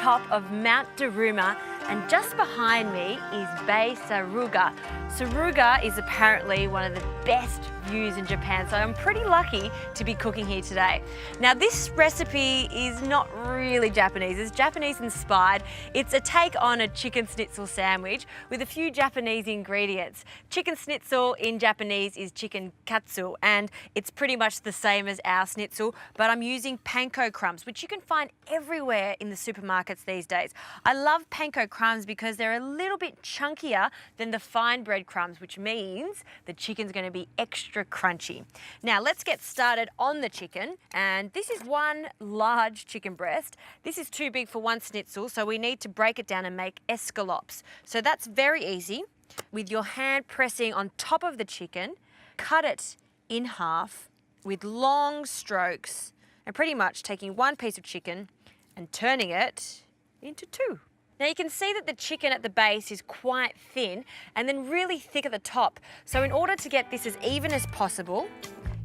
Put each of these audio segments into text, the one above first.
top of Mount Daruma, and just behind me is Bay Saruga. Saruga is apparently one of the best views in Japan, so I'm pretty lucky to be cooking here today. Now this recipe is not really Japanese, it's Japanese inspired. It's a take on a chicken schnitzel sandwich with a few Japanese ingredients. Chicken schnitzel in Japanese is chicken katsu, and it's pretty much the same as our schnitzel, but I'm using panko crumbs, which you can find everywhere in the supermarkets these days. I love panko crumbs because they're a little bit chunkier than the fine bread crumbs, which means the chicken's going to be extra crunchy. Now let's get started on the chicken, and this is one large chicken breast. This is too big for one schnitzel, so we need to break it down and make escalopes. So that's very easy. With your hand pressing on top of the chicken, cut it in half with long strokes, and pretty much taking one piece of chicken and turning it into two. Now you can see that the chicken at the base is quite thin and then really thick at the top. So in order to get this as even as possible,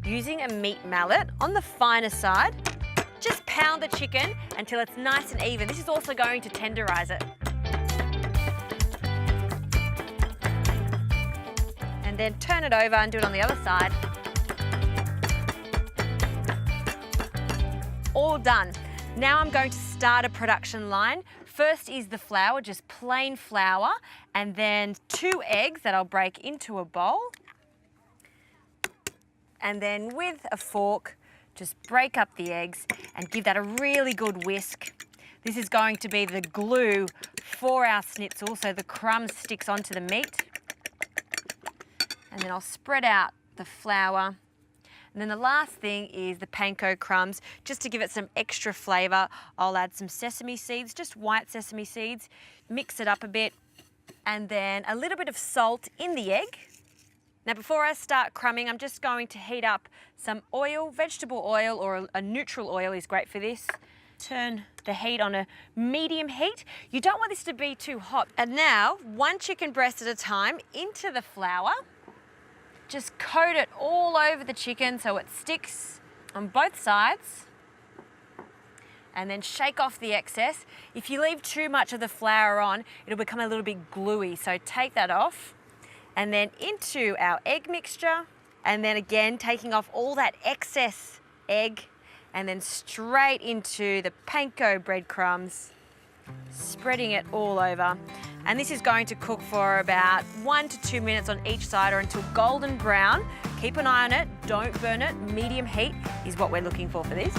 using a meat mallet on the finer side, just pound the chicken until it's nice and even. This is also going to tenderize it. And then turn it over and do it on the other side. All done. Now I'm going to start a production line. First is the flour, just plain flour, and then 2 eggs that I'll break into a bowl. And then with a fork, just break up the eggs and give that a really good whisk. This is going to be the glue for our schnitzel, so the crumb sticks onto the meat. And then I'll spread out the flour. And then the last thing is the panko crumbs. Just to give it some extra flavour, I'll add some sesame seeds, just white sesame seeds, mix it up a bit, and then a little bit of salt in the egg. Now before I start crumbing, I'm just going to heat up some oil. Vegetable oil or a neutral oil is great for this. Turn the heat on a medium heat. You don't want this to be too hot. And now, one chicken breast at a time into the flour. Just coat it all over the chicken so it sticks on both sides, and then shake off the excess. If you leave too much of the flour on, it'll become a little bit gluey, so take that off. And then into our egg mixture, and then again taking off all that excess egg, and then straight into the panko breadcrumbs, spreading it all over. And this is going to cook for about 1 to 2 minutes on each side, or until golden brown. Keep an eye on it, don't burn it. Medium heat is what we're looking for this.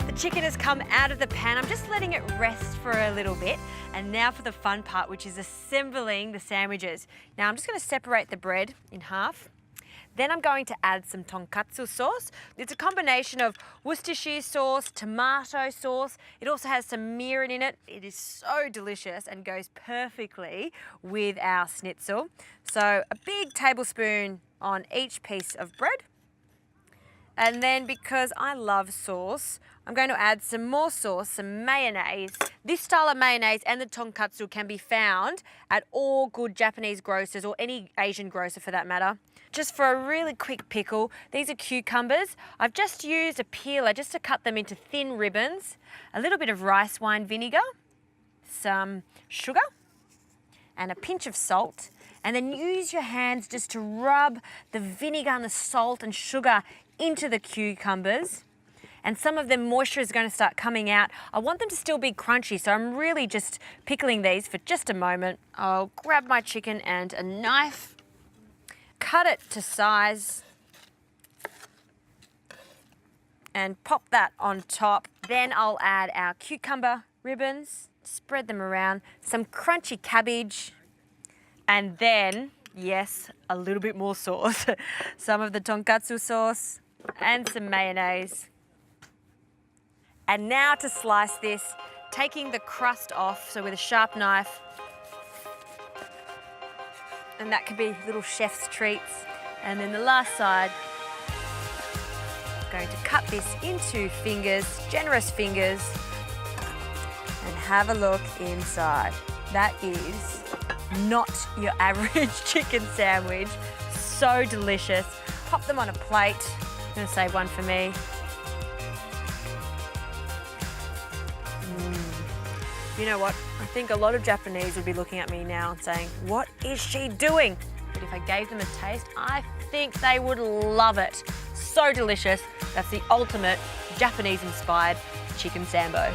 The chicken has come out of the pan. I'm just letting it rest for a little bit. And now for the fun part, which is assembling the sandwiches. Now I'm just going to separate the bread in half. Then I'm going to add some tonkatsu sauce. It's a combination of Worcestershire sauce, tomato sauce. It also has some mirin in it. It is so delicious and goes perfectly with our schnitzel. So a big tablespoon on each piece of bread. And then because I love sauce, I'm going to add some more sauce, some mayonnaise. This style of mayonnaise and the tonkatsu can be found at all good Japanese grocers, or any Asian grocer for that matter. Just for a really quick pickle, these are cucumbers. I've just used a peeler just to cut them into thin ribbons, a little bit of rice wine vinegar, some sugar, and a pinch of salt. And then use your hands just to rub the vinegar and the salt and sugar into the cucumbers. And some of the moisture is going to start coming out. I want them to still be crunchy, so I'm really just pickling these for just a moment. I'll grab my chicken and a knife, cut it to size, and pop that on top. Then I'll add our cucumber ribbons, spread them around, some crunchy cabbage, and then, yes, a little bit more sauce. Some of the tonkatsu sauce and some mayonnaise. And now to slice this, taking the crust off, so with a sharp knife. And that could be little chef's treats. And then the last side, I'm going to cut this into fingers, generous fingers, and have a look inside. That is not your average chicken sandwich. so delicious. Pop them on a plate. I'm gonna save one for me. You know what? I think a lot of Japanese would be looking at me now and saying, what is she doing? But if I gave them a taste, I think they would love it. So delicious. That's the ultimate Japanese-inspired chicken sambo.